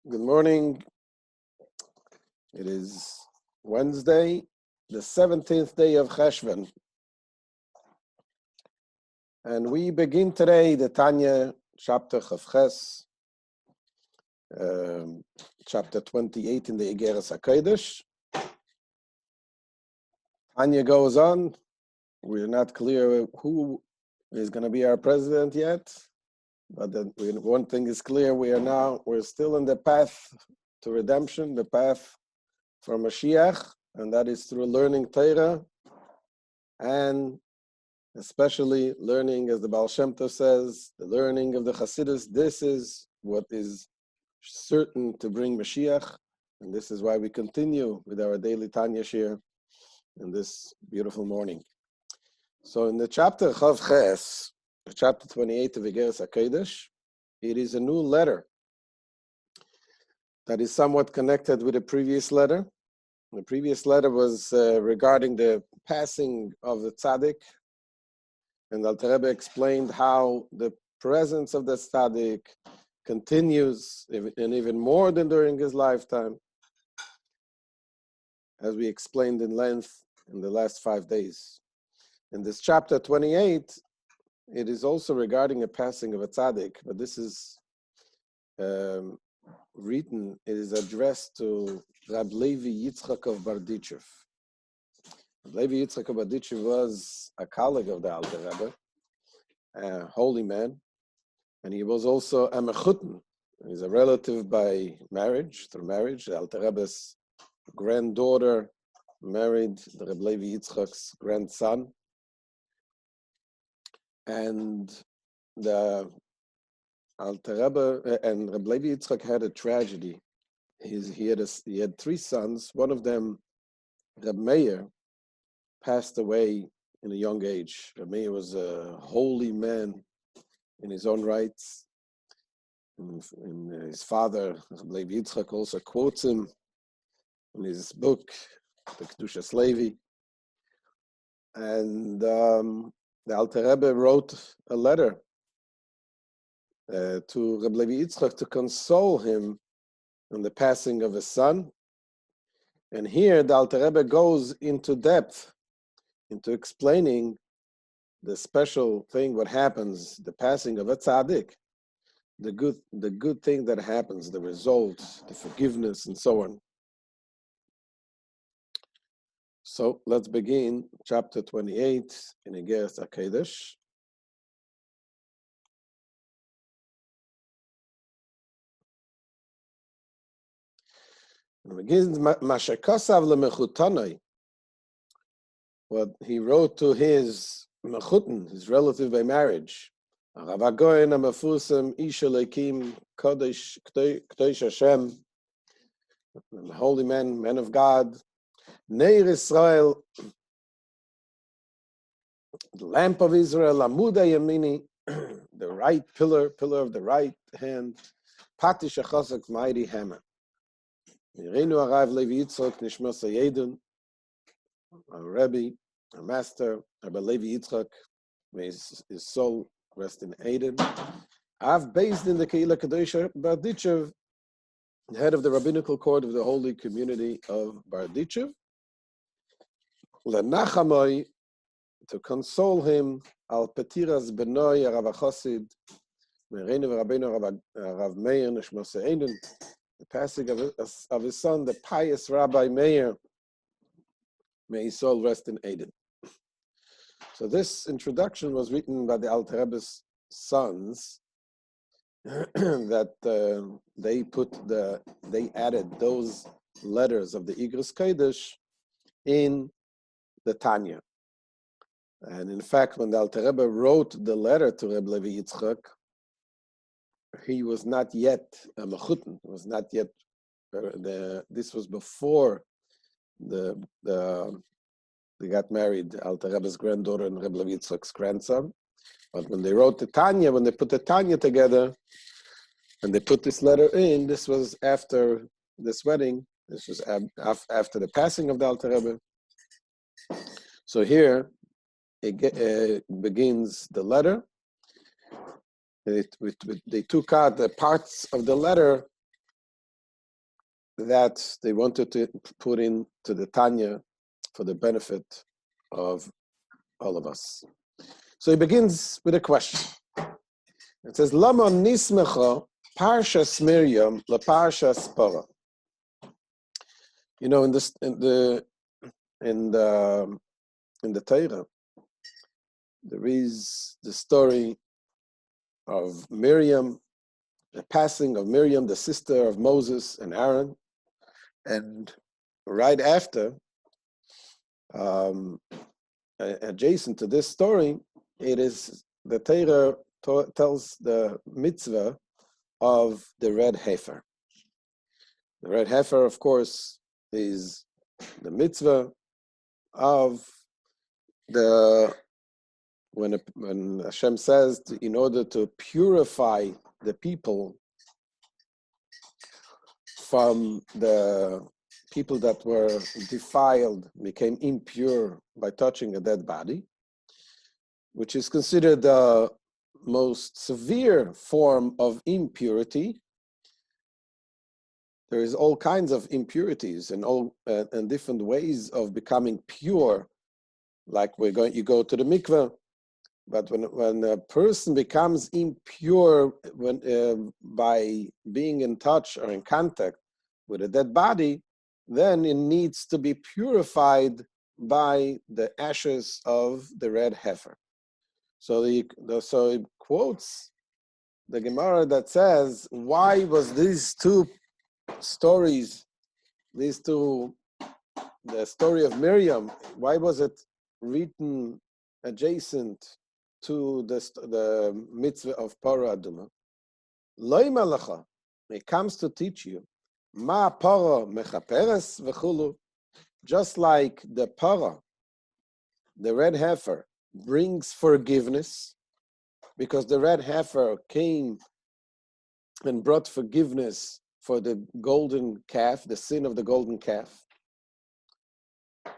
Good morning. It is Wednesday, the 17th day of Cheshvan. And we begin today the Tanya chapter Chavches, chapter 28 in the Igeret HaKodesh. Tanya goes on. We're not clear who is going to be our president yet, but one thing is clear: we're still in the path to redemption, the path for Mashiach, and that is through learning Torah, and especially learning, as the Baal Shem Tov says, the learning of the Hasidus. This is what is certain to bring Mashiach, and this is why we continue with our daily Tanya shir in this beautiful morning. So in the chapter Chav Ches, chapter 28 of Igeret הקדש, it is a new letter that is somewhat connected with the previous letter. The previous letter was regarding the passing of the Tzadik, and the Alter Rebbe explained how the presence of the Tzadik continues, and even more than during his lifetime, as we explained in length in the last 5 days. In this chapter 28, it is also regarding a passing of a Tzadik, but this is written, it is addressed to Rab Levi Yitzchak of Barditchev. Levi Yitzchak of Barditchev was a colleague of the Alter Rebbe, a holy man, and he was also a mechutin. He's a relative by marriage, through marriage. The Alter Rebbe's granddaughter married the Reb Levi Yitzchak's grandson, and the Alter Rebbe and Reb Levi Yitzchak had a tragedy. He had 3 sons. One of them, Reb Meir, passed away in a young age. Reb Meir was a holy man in his own rights. And his father, Reb Levi Yitzchak, also quotes him in his book, the Kedushas Levi. And the Alter Rebbe wrote a letter to Reb Levi Yitzchak to console him on the passing of his son. And here the Alter Rebbe goes into depth into explaining the special thing, what happens, the passing of a tzaddik, the good thing that happens, the result, the forgiveness, and so on. So let's begin chapter 28 in Igeret הקדש. It begins, what he wrote to his mechutin, his relative by marriage. Rabbi Cohen amafusam ish elokim kodesh k'dosh Hashem, the holy man of God, Neir Israel, the lamp of Israel, Amuda Yamini, the right pillar of the right hand, Patish Achosek, mighty hammer. Mirenu Arav Levi Yitzchak Nishmos Yedun, our Rebbe, our master, Rabbi Levi Yitzchak, may his soul rest in Eden. I've based in the Keila Kadosh Barditchev, head of the rabbinical court of the holy community of Barditchev, Lenachamoi, to console him, al petiras benoi Rav Chosid, Mereinu v'Rabbeinu Rav Meir Nishmos Eden, the passing of his son, the pious Rabbi Meir, may his soul rest in Eden. So this introduction was written by the Alter Rebbe's sons, that they added those letters of the Igeret הקדש in the Tanya. And in fact, when the Alter Rebbe wrote the letter to Reb Levi Yitzchak, he was not yet a mechutin. It was not yet this was before they got married, Alter Rebbe's granddaughter and Reb Levi Yitzchak's grandson. But when they wrote the Tanya, when they put the Tanya together, and they put this letter in, this was after this wedding. This was after the passing of the Alter Rebbe. So here it begins the letter. They took out the parts of the letter that they wanted to put into the Tanya for the benefit of all of us. So he begins with a question. It says, Lama nismecha parshas Miriam la parshas Parah. You know, in the Torah, there is the story of Miriam, the passing of Miriam, the sister of Moses and Aaron, and right after, adjacent to this story, it is the Torah tells the mitzvah of the red heifer. The red heifer, of course, is the mitzvah of when Hashem says, in order to purify the people from the people that were defiled, became impure by touching a dead body, which is considered the most severe form of impurity. There is all kinds of impurities and different ways of becoming pure. Like you go to the mikveh, but when a person becomes impure by being in touch or in contact with a dead body, then it needs to be purified by the ashes of the red heifer. So he quotes the Gemara that says, why was these two stories, the story of Miriam, why was it written adjacent to the mitzvah of Parah Aduma? Loi malacha, it comes to teach you, ma Parah mechaperes v'chulu, just like the Parah, the red heifer, brings forgiveness, because the red heifer came and brought forgiveness for the golden calf, the sin of the golden calf.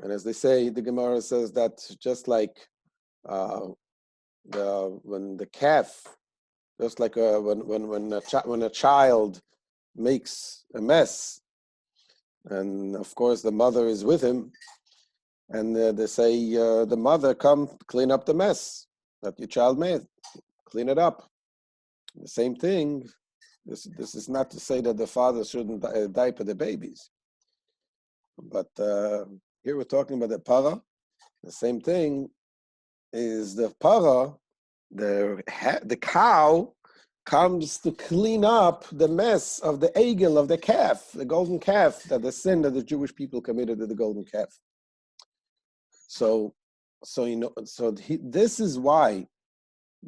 And as they say, the Gemara says that just like when the calf, just like when a child makes a mess, and of course the mother is with him, and they say the mother, come clean up the mess that your child made, clean it up. The same thing. This is not to say that the father shouldn't diaper the babies, but here we're talking about the parah. The same thing is the parah, the cow comes to clean up the mess of the egel, of the calf, the golden calf, that the sin that the Jewish people committed to the golden calf. So this is why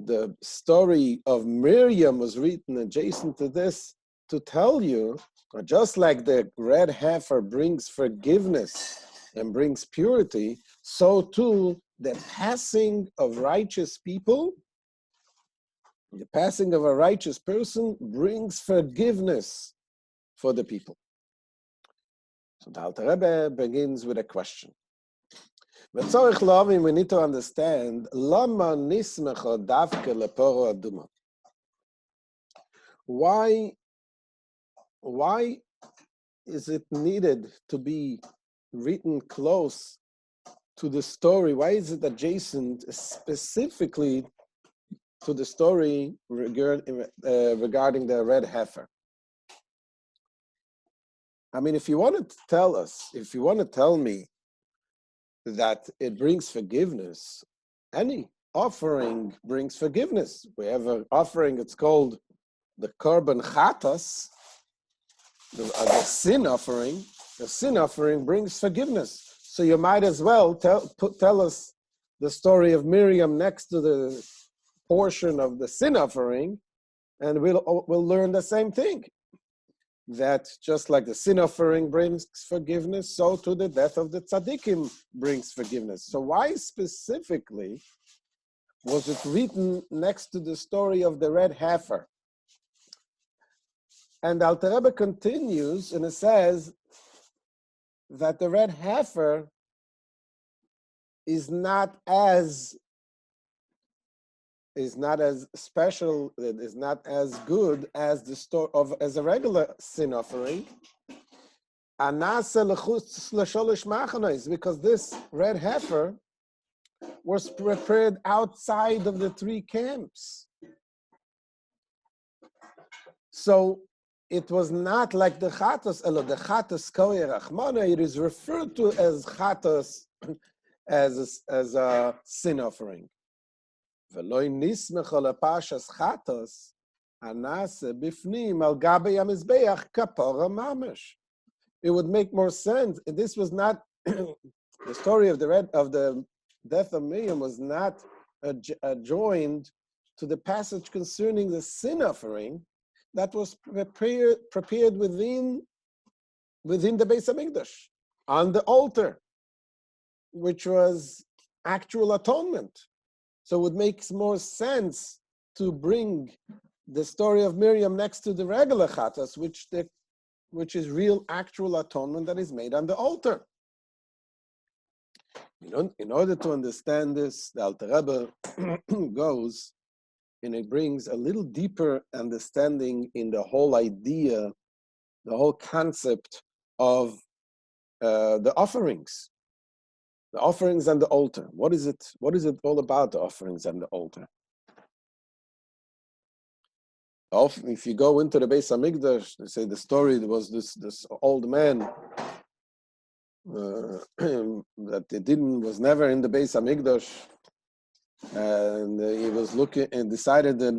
the story of Miriam was written adjacent to this, to tell you, just like the red heifer brings forgiveness and brings purity, so too the passing of righteous people, the passing of a righteous person brings forgiveness for the people. So the Alter Rebbe begins with a question. We need to understand lama nismecha davke leporo aduma. Why is it needed to be written close to the story? Why is it adjacent specifically to the story regarding the red heifer? I mean, if you want to tell me that it brings forgiveness, any offering brings forgiveness. We have an offering, it's called the Korban Chatas, the sin offering. The sin offering brings forgiveness. So you might as well tell us the story of Miriam next to the portion of the sin offering, and we'll learn the same thing. That just like the sin offering brings forgiveness, so too the death of the tzaddikim brings forgiveness. So why specifically was it written next to the story of the red heifer? And Alter Rebbe continues, and it says that the red heifer is not as special, it is not as good as as a regular sin offering, because this red heifer was prepared outside of the 3 camps. So it was not like the chatos, the chatos koyer achmana. It is referred to as chatos, as a sin offering. Veloy nismech al pashas chatos anase bifnim al gabe yamizbeach kapora mamish. It would make more sense. This was not the story of the death of Miriam was not joined to the passage concerning the sin offering that was prepared within the Beis Hamikdash on the altar, which was actual atonement. So it makes more sense to bring the story of Miriam next to the regular chatas, which is real actual atonement that is made on the altar. In order to understand this, the Alter Rebbe goes and it brings a little deeper understanding in the whole idea, the whole concept of the offerings on the altar. What is it all about, the offerings on the altar? If you go into the Beis Hamikdash, they say the story, there was this old man that was never in the Beis Hamikdash, and he was looking and decided that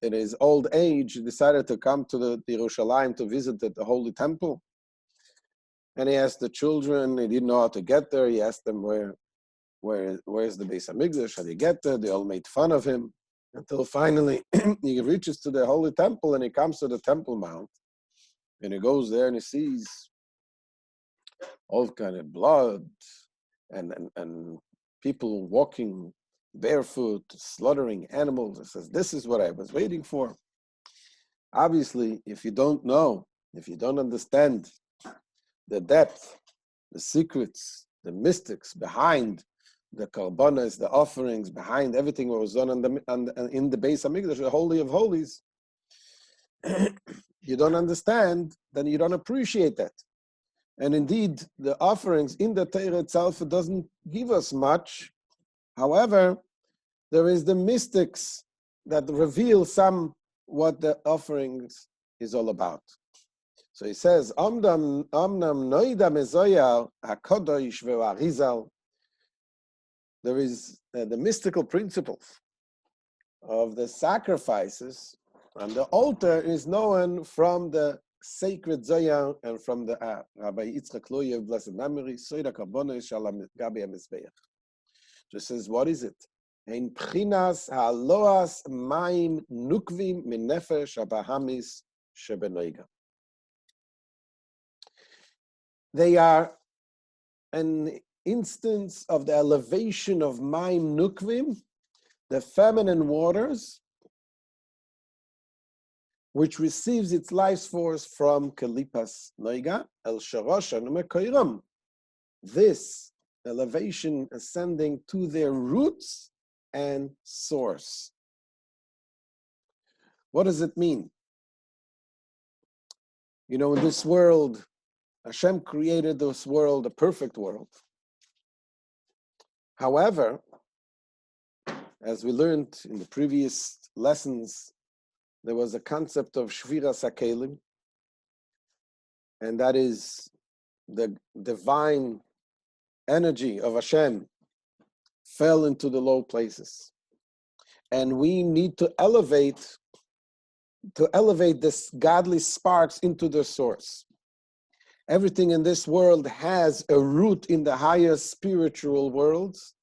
in his old age, he decided to come to the Yerushalayim to visit the Holy Temple. And he asked the children, he didn't know how to get there. He asked them, where's the Beis Hamikdash? How do you get there? They all made fun of him until finally he reaches to the Holy Temple and he comes to the Temple Mount. And he goes there and he sees all kind of blood and people walking barefoot, slaughtering animals. He says, this is what I was waiting for. Obviously, if you don't understand the depth, the secrets, the mystics behind the karbanas, the offerings, behind everything that was done in the Beis Hamikdash, the Holy of Holies, you don't understand, then you don't appreciate that. And indeed, the offerings in the Torah itself, it doesn't give us much. However, there is the mystics that reveal what the offerings is all about. So he says, Amnam noida mezoya HaKodesh ve'arizal. There is the mystical principles of the sacrifices, and the altar is known from the sacred Zoya and from the Rabbi Yitzchak Loyev, blessed memory, Soira Karbonos Shalom Gabi HaMizbeach. Just says, what is it? Ein pchinas haloas maim nukvim min nefesh habahamis shebenoiga. They are an instance of the elevation of maim nukvim, the feminine waters, which receives its life force from Kalipas Noiga, El Sharosha Numekoiram. This elevation ascending to their roots and source. What does it mean? In this world, Hashem created this world, a perfect world. However, as we learned in the previous lessons, there was a concept of Shviras HaKelim, and that is the divine energy of Hashem fell into the low places. And we need to elevate this godly sparks into the source. Everything in this world has a root in the higher spiritual worlds,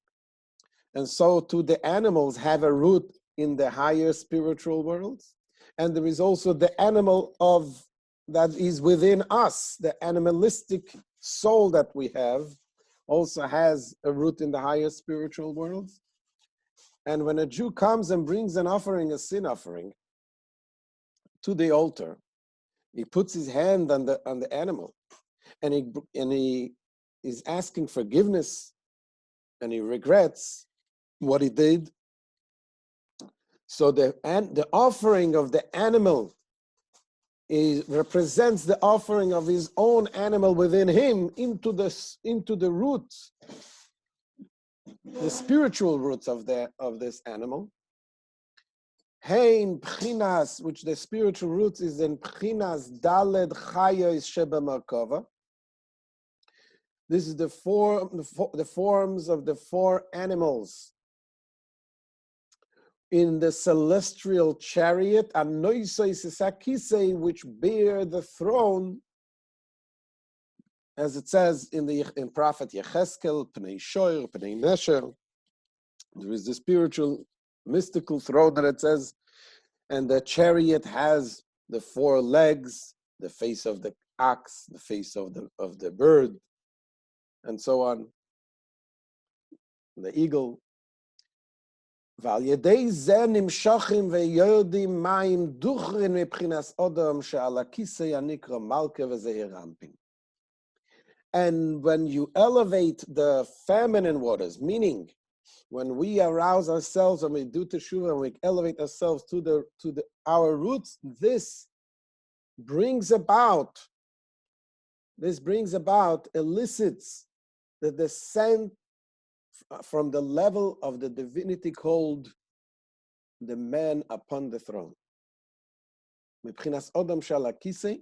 and so too the animals have a root in the higher spiritual worlds. And there is also the animal that is within us, the animalistic soul that we have, also has a root in the higher spiritual worlds. And when a Jew comes and brings an offering, a sin offering, to the altar, he puts his hand on the animal, and he is asking forgiveness, and he regrets what he did. So the offering of the animal represents the offering of his own animal within him into the roots, the spiritual roots of this animal. Hein Pchinas, which the spiritual roots is in Pchinas Daled Chayos Sheba Markova. This is the forms of the four animals in the celestial chariot, which bear the throne, as it says in Prophet Yecheskel, Pnei Shoir, Pnei Nesher. There is the spiritual, mystical throne that it says, and the chariot has the four legs, the face of the ox, the face of the bird, and so on, the eagle. ועל ידי זה נמשכים ויורדים מים דוכרין מבחינת אדם שעל הכיסא הנקרא מלכה וזעיר אנפין. And when you elevate the feminine waters, meaning when we arouse ourselves and we do teshuvah and we elevate ourselves to our roots, this brings about, elicits the descent from the level of the divinity called the man upon the throne. Mibchinas Odam Shal HaKisei,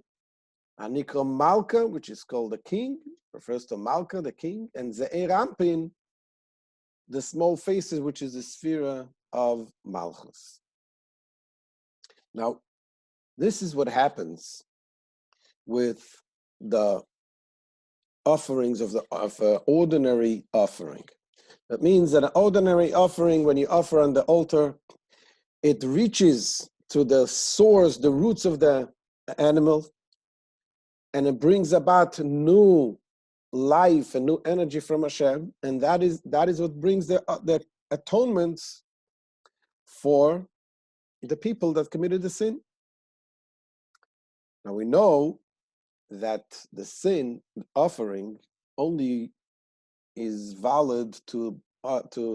Anikra Malka, which is called the king, refers to Malka, the king, and Ze'er Ampin, the small faces, which is the sphere of Malchus. Now, this is what happens with the offerings of ordinary offering. That means that an ordinary offering, when you offer on the altar, it reaches to the source, the roots of the animal, and it brings about new life and new energy from Hashem, and that is what brings the atonements for the people that committed the sin. Now we know that the sin offering only is valid to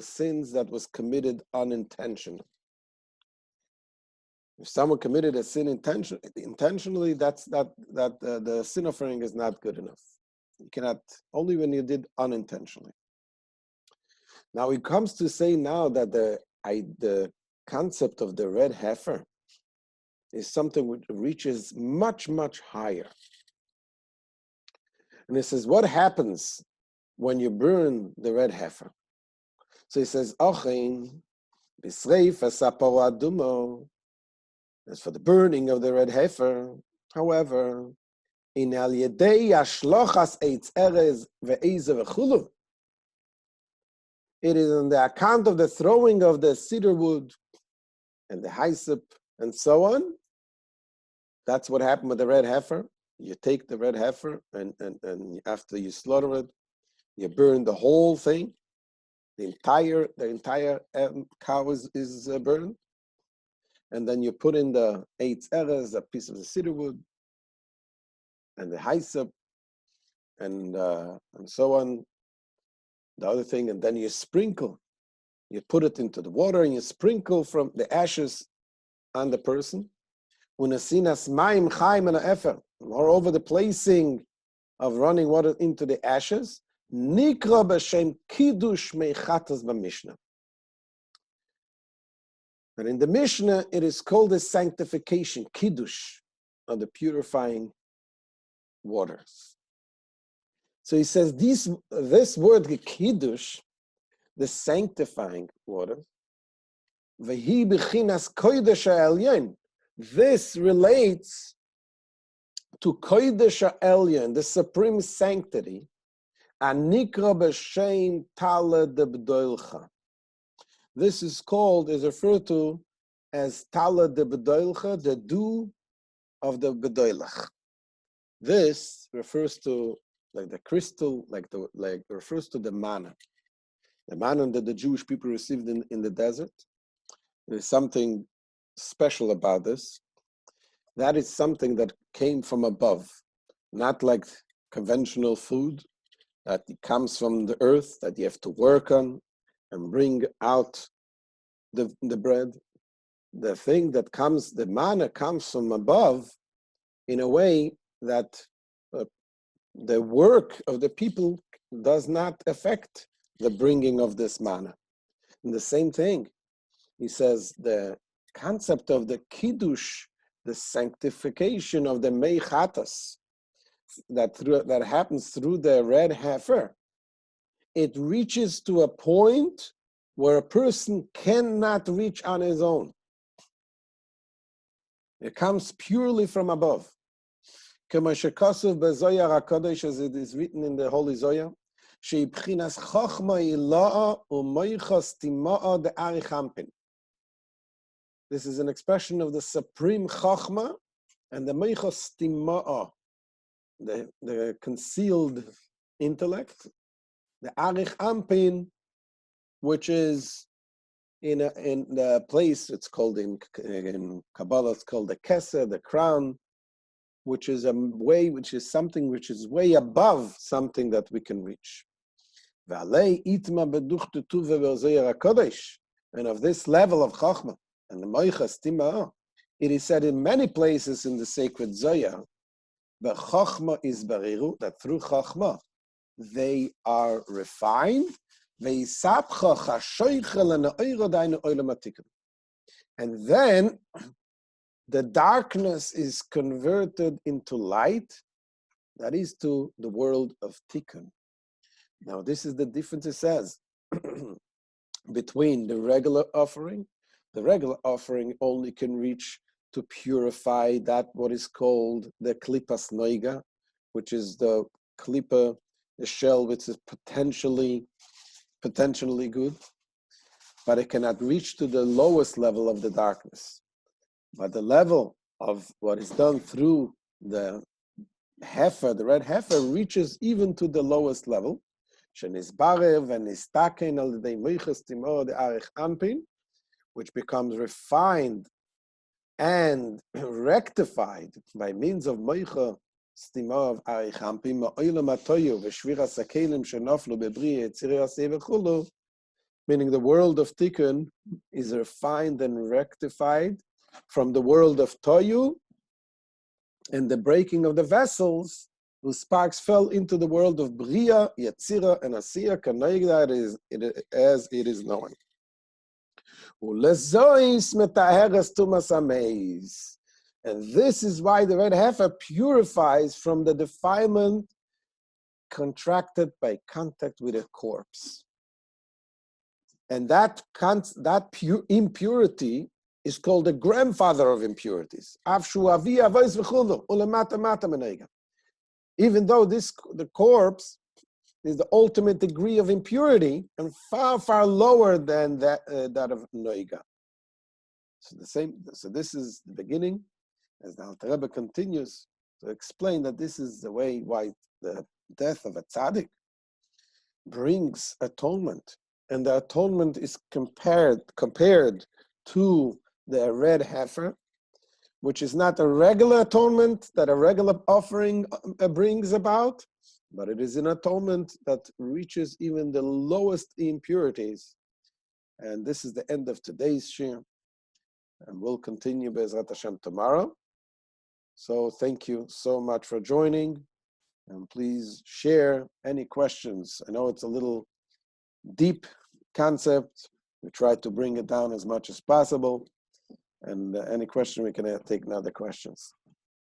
sins that was committed unintentionally. If someone committed a sin intentionally, the sin offering is not good enough. You cannot, only when you did unintentionally. Now it comes to say now that the concept of the red heifer is something which reaches much, much higher. And it says, what happens when you burn the red heifer? So he says, Ochin, Bisreif Asapor Adumo. As for the burning of the red heifer, however, in Al Yedei Ashlochas Eitz Erez Ve'eze V'chulu, it is on the account of the throwing of the cedar wood and the hyssop and so on. That's what happened with the red heifer. You take the red heifer and after you slaughter it, you burn the whole thing. The entire cow is burned. And then you put in the eitz erez, a piece of the cedar wood, and the hyssop, and so on, the other thing, and then you sprinkle. You put it into the water and you sprinkle from the ashes on the person. Moreover, the placing of running water into the ashes, nikra b'shem kiddush meichatas b'mishnah. And in the Mishnah, it is called the sanctification, kiddush, of the purifying waters. So he says this word kiddush, the sanctifying water, v'hi b'chinas kodesh ha'elyon. This relates to kodesh ha'elyon, the supreme sanctity, anikra b'shem tala debdoilcha. This is referred to as Tala de Bedoilcha, the dew of the Bedoilach. This refers to like the crystal, refers to the manna. The manna that the Jewish people received in the desert. There's something special about this. That is something that came from above, not like conventional food that comes from the earth that you have to work on and bring out the bread. The thing that comes, the manna comes from above, in a way that the work of the people does not affect the bringing of this manna. And the same thing, he says, the concept of the kiddush, the sanctification of the meichatas, that happens through the red heifer, it reaches to a point where a person cannot reach on his own. It comes purely from above. HaKodesh, as it is written in the Holy Zohar, this is an expression of the supreme Chachma and the Meichos Tima'a, the concealed intellect, the Arich Ampin, which is in the place, it's called in Kabbalah, it's called the Keser, the crown, which is something which is way above something that we can reach. And of this level of Chachma and the Meichas Timah, it is said in many places in the sacred Zohar, the Chachma is bariru, that through Chachma they are refined, and then the darkness is converted into light, that is to the world of Tikkun. Now, this is the difference, it says, between the regular offering. The regular offering only can reach to purify that what is called the Klippas Noiga, which is the Klippa, the shell which is potentially good, but it cannot reach to the lowest level of the darkness. But the level of what is done through the heifer, the red heifer, reaches even to the lowest level, which becomes refined and rectified by means of Moicha Stima of Arich Ampin, meaning the world of Tikkun is refined and rectified from the world of Toyu and the breaking of the vessels, whose sparks fell into the world of Bria, Yetzira, and Asiya, as it is known. And this is why the red heifer purifies from the defilement contracted by contact with a corpse. And that impurity is called the grandfather of impurities. Even though the corpse is the ultimate degree of impurity and far, far lower than that of Noiga. So this is the beginning, as the Alter Rebbe continues to explain that this is the way why the death of a Tzadik brings atonement. And the atonement is compared to the red heifer, which is not a regular atonement that a regular offering brings about, but it is an atonement that reaches even the lowest impurities. And this is the end of today's shir. And we'll continue Be'ezrat Hashem tomorrow. So thank you so much for joining. And please share any questions. I know it's a little deep concept. We try to bring it down as much as possible. And any question, we can take now the questions.